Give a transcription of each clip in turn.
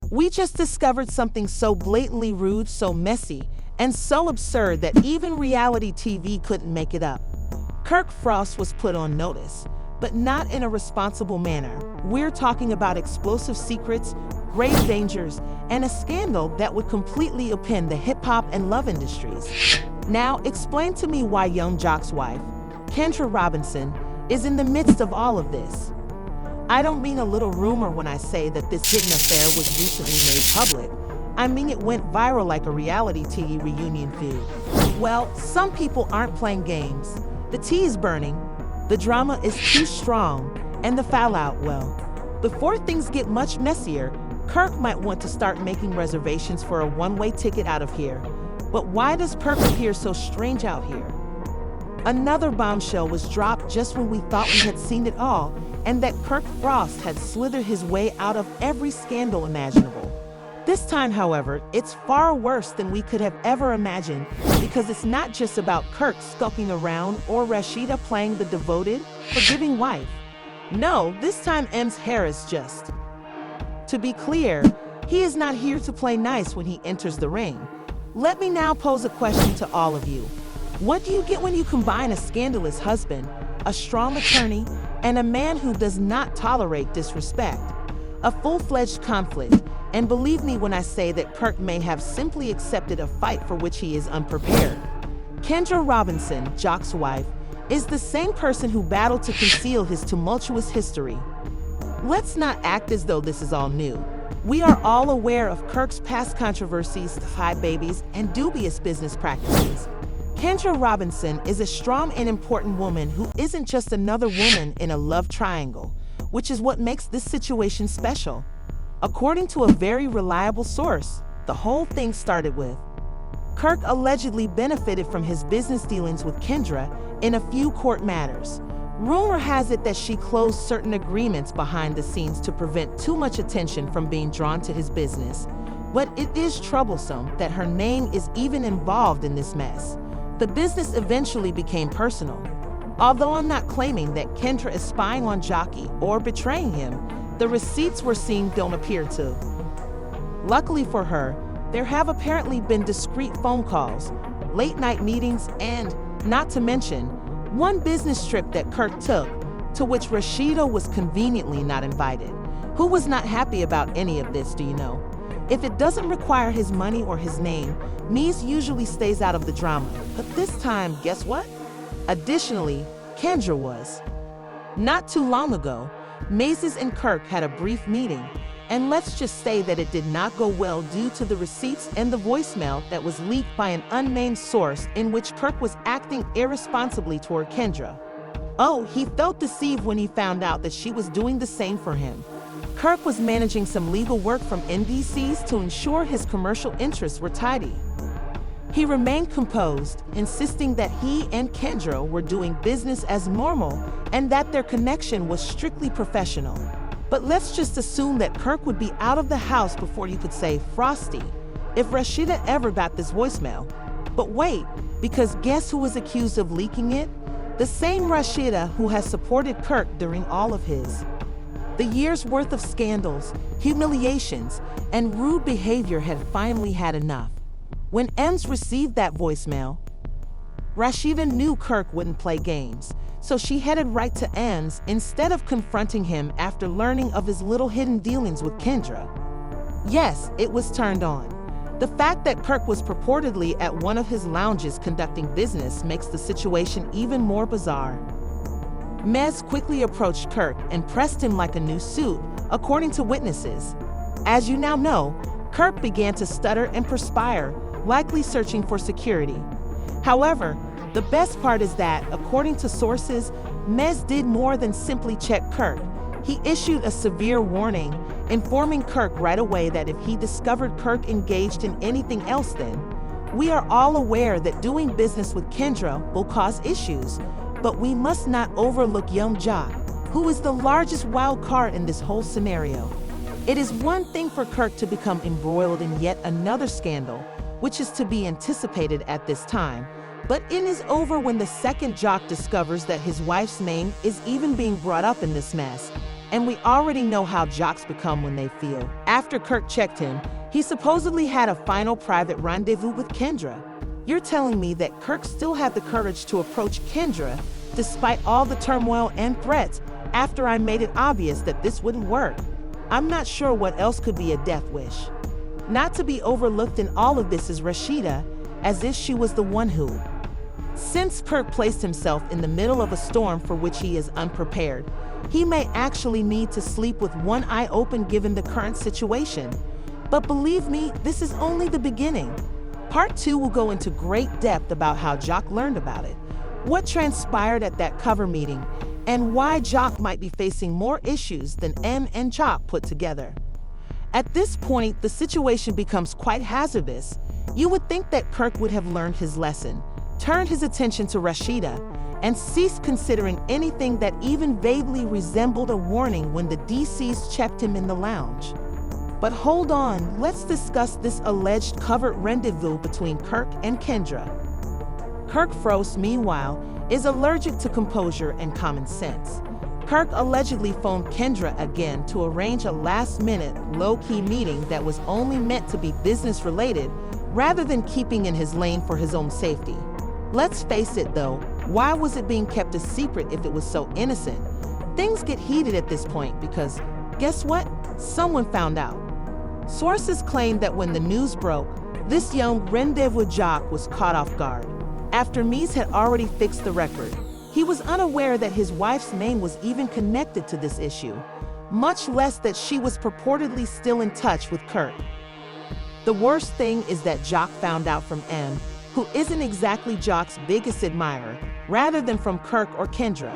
We just discovered something so blatantly rude, so messy, and so absurd that even reality TV couldn't make it up. Kirk Frost was put on notice, but not in a responsible manner. We're talking about explosive secrets, grave dangers, and a scandal that would completely upend the hip-hop and love industries. Now, explain to me why young Jock's wife, Kendra Robinson, is in the midst of all of this. I don't mean a little rumor when I say that this hidden affair was recently made public. I mean it went viral like a reality TV reunion feud. Well, some people aren't playing games. The tea is burning, the drama is too strong, and the fallout, well, before things get much messier, Kirk might want to start making reservations for a one-way ticket out of here. But why does Kirk appear so strange out here? Another bombshell was dropped just when we thought we had seen it all, and that Kirk Frost had slithered his way out of every scandal imaginable. This time, however, it's far worse than we could have ever imagined, because it's not just about Kirk skulking around or Rashida playing the devoted, forgiving wife. No, this time M's hair is just. To be clear, he is not here to play nice when he enters the ring. Let me now pose a question to all of you. What do you get when you combine a scandalous husband, a strong attorney, and a man who does not tolerate disrespect? A full-fledged conflict, and believe me when I say that Kirk may have simply accepted a fight for which he is unprepared. Kendra Robinson, Jock's wife, is the same person who battled to conceal his tumultuous history. Let's not act as though this is all new. We are all aware of Kirk's past controversies, hide babies, and dubious business practices. Kendra Robinson is a strong and important woman who isn't just another woman in a love triangle, which is what makes this situation special. According to a very reliable source, the whole thing started with Kirk allegedly benefited from his business dealings with Kendra in a few court matters. Rumor has it that she closed certain agreements behind the scenes to prevent too much attention from being drawn to his business. But it is troublesome that her name is even involved in this mess. The business eventually became personal. Although I'm not claiming that Kendra is spying on Jockey or betraying him, the receipts we're seeing don't appear to. Luckily for her, there have apparently been discreet phone calls, late-night meetings, and, not to mention, one business trip that Kirk took, to which Rashida was conveniently not invited. Who was not happy about any of this, do you know? If it doesn't require his money or his name, Mies usually stays out of the drama. But this time, guess what? Additionally, Kendra was. Not too long ago, Macy's and Kirk had a brief meeting, and let's just say that it did not go well due to the receipts and the voicemail that was leaked by an unnamed source in which Kirk was acting irresponsibly toward Kendra. Oh, he felt deceived when he found out that she was doing the same for him. Kirk was managing some legal work from Mendeecees to ensure his commercial interests were tidy. He remained composed, insisting that he and Kendra were doing business as normal and that their connection was strictly professional. But let's just assume that Kirk would be out of the house before you could say Frosty, if Rashida ever got this voicemail. But wait, because guess who was accused of leaking it? The same Rashida who has supported Kirk during all of his. The year's worth of scandals, humiliations, and rude behavior had finally had enough. When Ems received that voicemail, Rashida knew Kirk wouldn't play games, so she headed right to Ems instead of confronting him after learning of his little hidden dealings with Kendra. Yes, it was turned on. The fact that Kirk was purportedly at one of his lounges conducting business makes the situation even more bizarre. Mez quickly approached Kirk and pressed him like a new suit, according to witnesses. As you now know, Kirk began to stutter and perspire, likely searching for security. However, the best part is that, according to sources, Mez did more than simply check Kirk. He issued a severe warning, informing Kirk right away that if he discovered Kirk engaged in anything else then, we are all aware that doing business with Kendra will cause issues, but we must not overlook young Jock, who is the largest wild card in this whole scenario. It is one thing for Kirk to become embroiled in yet another scandal, which is to be anticipated at this time, But it is over when the second Jock discovers that his wife's name is even being brought up in this mess. And we already know how Jocks become when they feel. After Kirk checked him, he supposedly had a final private rendezvous with Kendra. You're telling me that Kirk still had the courage to approach Kendra despite all the turmoil and threats after I made it obvious that this wouldn't work? I'm not sure what else could be a death wish. Not to be overlooked in all of this is Rashida, as if she was the one who. Since Kirk placed himself in the middle of a storm for which he is unprepared, he may actually need to sleep with one eye open given the current situation. But believe me, this is only the beginning. Part 2 will go into great depth about how Jock learned about it, what transpired at that cover meeting, and why Jock might be facing more issues than M and Jock put together. At this point, the situation becomes quite hazardous. You would think that Kirk would have learned his lesson, turned his attention to Rashida, and ceased considering anything that even vaguely resembled a warning when the DCs checked him in the lounge. But hold on, let's discuss this alleged covert rendezvous between Kirk and Kendra. Kirk Frost, meanwhile, is allergic to composure and common sense. Kirk allegedly phoned Kendra again to arrange a last-minute, low-key meeting that was only meant to be business-related rather than keeping in his lane for his own safety. Let's face it though, why was it being kept a secret if it was so innocent? Things get heated at this point because, guess what? Someone found out. Sources claim that when the news broke, this young rendezvous Jock was caught off guard. After Mies had already fixed the record, he was unaware that his wife's name was even connected to this issue, much less that she was purportedly still in touch with Kirk. The worst thing is that Jock found out from M, who isn't exactly Jock's biggest admirer, rather than from Kirk or Kendra.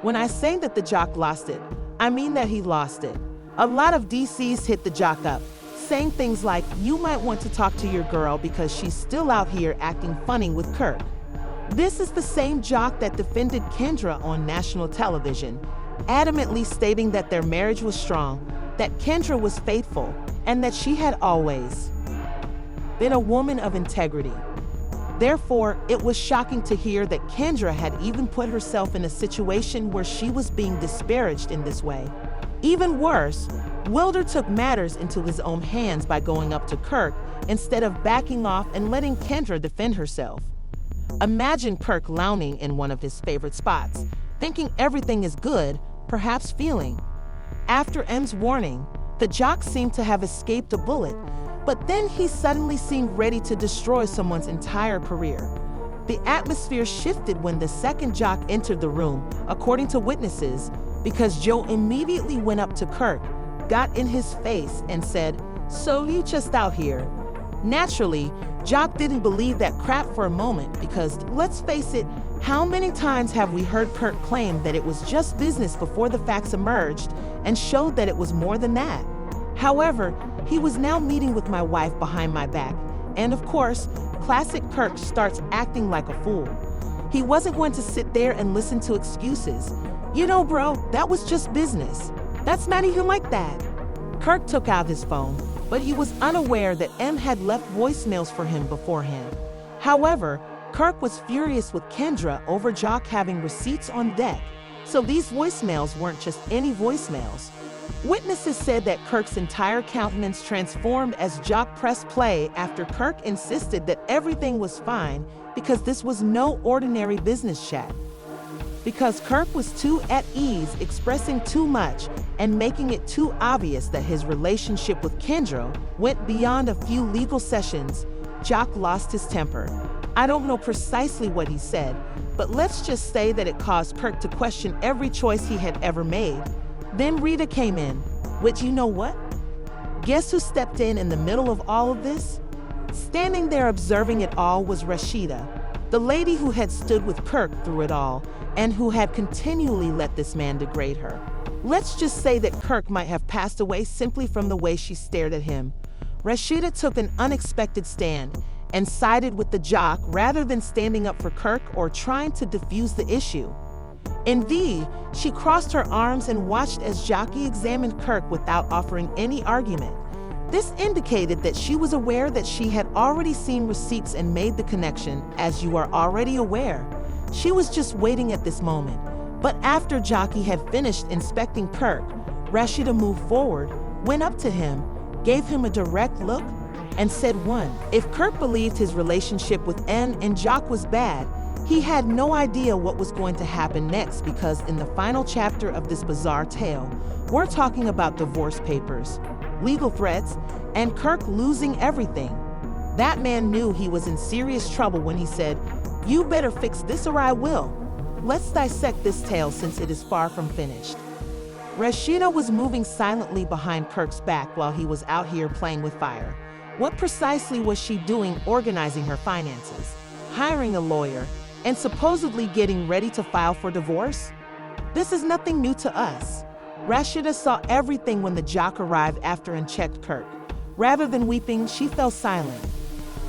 When I say that the Jock lost it, I mean that he lost it. A lot of DCs hit the Jock up, saying things like, you might want to talk to your girl because she's still out here acting funny with Kirk. This is the same Jock that defended Kendra on national television, adamantly stating that their marriage was strong, that Kendra was faithful, and that she had always been a woman of integrity. Therefore, it was shocking to hear that Kendra had even put herself in a situation where she was being disparaged in this way. Even worse, Wilder took matters into his own hands by going up to Kirk instead of backing off and letting Kendra defend herself. Imagine Kirk lounging in one of his favorite spots, thinking everything is good, perhaps feeling. After M's warning, the Jock seemed to have escaped a bullet, but then he suddenly seemed ready to destroy someone's entire career. The atmosphere shifted when the second Jock entered the room, according to witnesses, because Joe immediately went up to Kirk, got in his face, and said, "So you just out here?" Naturally, Jock didn't believe that crap for a moment because, let's face it, how many times have we heard Kirk claim that it was just business before the facts emerged and showed that it was more than that? However, he was now meeting with my wife behind my back, and of course, classic Kirk starts acting like a fool. He wasn't going to sit there and listen to excuses. You know, bro, that was just business. That's not even like that. Kirk took out his phone, but he was unaware that M had left voicemails for him beforehand. However, Kirk was furious with Kendra over Jock having receipts on deck, so these voicemails weren't just any voicemails. Witnesses said that Kirk's entire countenance transformed as Jock pressed play after Kirk insisted that everything was fine because this was no ordinary business chat. Because Kirk was too at ease, expressing too much, and making it too obvious that his relationship with Kendra went beyond a few legal sessions, Jock lost his temper. I don't know precisely what he said, but let's just say that it caused Kirk to question every choice he had ever made. Then Rita came in, which, you know what? Guess who stepped in the middle of all of this? Standing there observing it all was Rashida, the lady who had stood with Kirk through it all and who had continually let this man degrade her. Let's just say that Kirk might have passed away simply from the way she stared at him. Rashida took an unexpected stand and sided with the Jock rather than standing up for Kirk or trying to defuse the issue. Indeed, she crossed her arms and watched as Jockey examined Kirk without offering any argument. This indicated that she was aware that she had already seen receipts and made the connection, as you are already aware. She was just waiting at this moment. But after Jockey had finished inspecting Kirk, Rashida moved forward, went up to him, gave him a direct look, and said if Kirk believed his relationship with N and Jock was bad, he had no idea what was going to happen next, because in the final chapter of this bizarre tale, we're talking about divorce papers, legal threats, and Kirk losing everything. That man knew he was in serious trouble when he said, "You better fix this or I will." Let's dissect this tale since it is far from finished. Rashida was moving silently behind Kirk's back while he was out here playing with fire. What precisely was she doing? Organizing her finances, hiring a lawyer, and supposedly getting ready to file for divorce? This is nothing new to us. Rashida saw everything when the Jock arrived after and checked Kirk. Rather than weeping, she fell silent.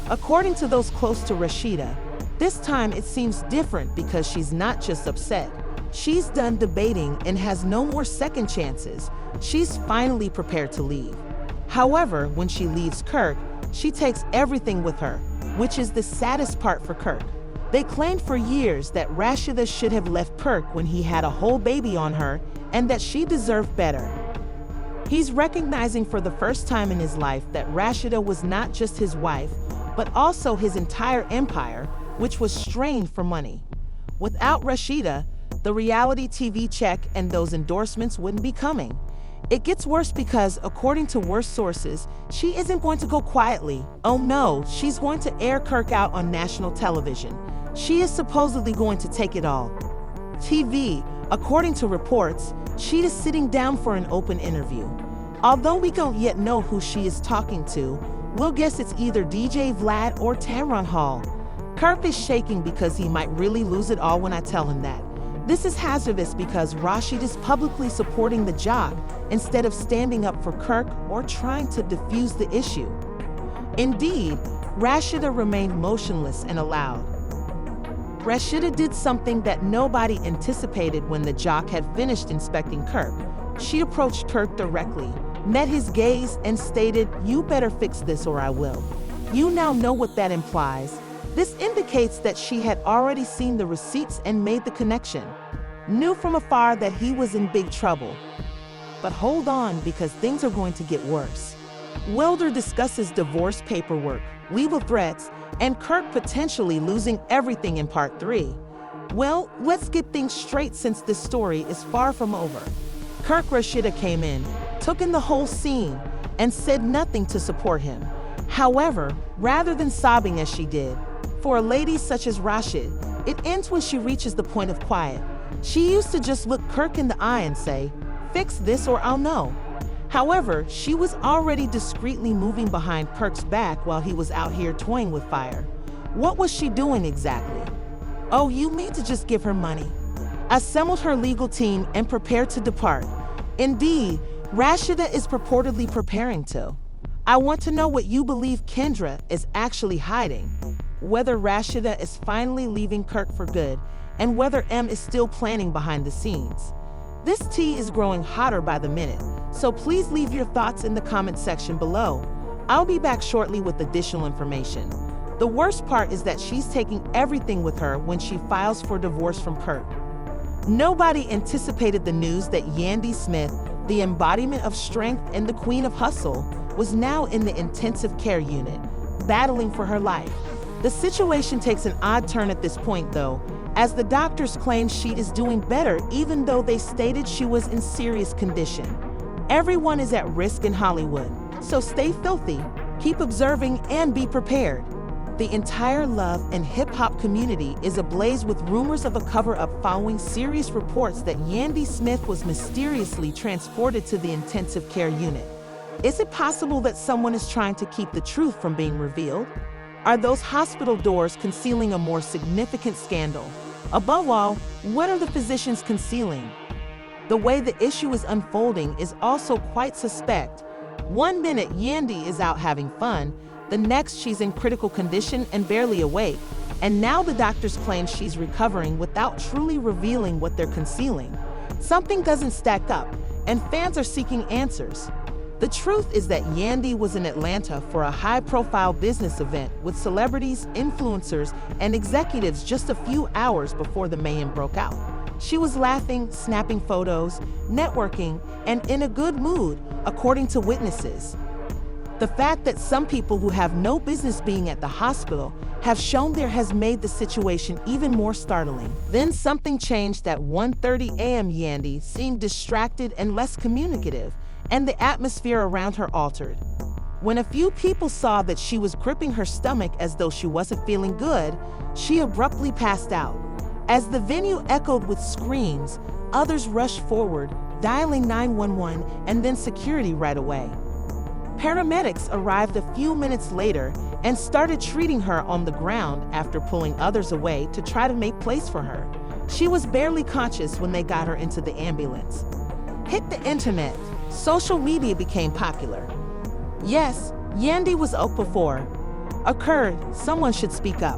According to those close to Rashida, this time it seems different because she's not just upset. She's done debating and has no more second chances. She's finally prepared to leave. However, when she leaves Kirk, she takes everything with her, which is the saddest part for Kirk. They claimed for years that Rashida should have left Kirk when he had a whole baby on her and that she deserved better. He's recognizing for the first time in his life that Rashida was not just his wife, but also his entire empire, which was strained for money. Without Rashida, the reality TV check and those endorsements wouldn't be coming. It gets worse because, according to worse sources, she isn't going to go quietly. Oh no, she's going to air Kirk out on national television. She is supposedly going to take it all. TV, according to reports, she is sitting down for an open interview. Although we don't yet know who she is talking to, we'll guess it's either DJ Vlad or Tamron Hall. Kirk is shaking because he might really lose it all when I tell him that. This is hazardous because Rashida is publicly supporting the Jock instead of standing up for Kirk or trying to defuse the issue. Indeed, Rashida remained motionless and allowed. Rashida did something that nobody anticipated when the Jock had finished inspecting Kirk. She approached Kirk directly, met his gaze, and stated, "You better fix this or I will." You now know what that implies. This indicates that she had already seen the receipts and made the connection. Knew from afar that he was in big trouble. But hold on, because things are going to get worse. Welder discusses divorce paperwork, legal threats, and Kirk potentially losing everything in part 3. Well, let's get things straight since this story is far from over. Kirk Rashida came in, took in the whole scene, and said nothing to support him. However, rather than sobbing as she did, for a lady such as Rashid, it ends when she reaches the point of quiet. She used to just look Kirk in the eye and say, "Fix this or I'll know." However, she was already discreetly moving behind Kirk's back while he was out here toying with fire. What was she doing exactly? Oh, you mean to just give her money? Assembled her legal team and prepared to depart. Indeed, Rashida is purportedly preparing to. I want to know what you believe Kendra is actually hiding. Whether Rashida is finally leaving Kirk for good, and whether M is still planning behind the scenes. This tea is growing hotter by the minute, so please leave your thoughts in the comment section below. I'll be back shortly with additional information. The worst part is that she's taking everything with her when she files for divorce from Kirk. Nobody anticipated the news that Yandy Smith, the embodiment of strength and the queen of hustle, was now in the intensive care unit, battling for her life. The situation takes an odd turn at this point though, as the doctors claim she is doing better even though they stated she was in serious condition. Everyone is at risk in Hollywood, so stay filthy, keep observing, and be prepared. The entire love and hip-hop community is ablaze with rumors of a cover-up following serious reports that Yandy Smith was mysteriously transported to the intensive care unit. Is it possible that someone is trying to keep the truth from being revealed? Are those hospital doors concealing a more significant scandal? Above all, what are the physicians concealing? The way the issue is unfolding is also quite suspect. One minute Yandy is out having fun, the next she's in critical condition and barely awake, and now the doctors claim she's recovering without truly revealing what they're concealing. Something doesn't stack up, and fans are seeking answers. The truth is that Yandy was in Atlanta for a high-profile business event with celebrities, influencers, and executives just a few hours before the mayhem broke out. She was laughing, snapping photos, networking, and in a good mood, according to witnesses. The fact that some people who have no business being at the hospital have shown there has made the situation even more startling. Then something changed at 1:30 a.m. Yandy seemed distracted and less communicative, and the atmosphere around her altered. When a few people saw that she was gripping her stomach as though she wasn't feeling good, she abruptly passed out. As the venue echoed with screams, others rushed forward, dialing 911 and then security right away. Paramedics arrived a few minutes later and started treating her on the ground after pulling others away to try to make place for her. She was barely conscious when they got her into the ambulance. Hit the internet. Social media became popular. Yes, Yandy was out before. Occurred, someone should speak up.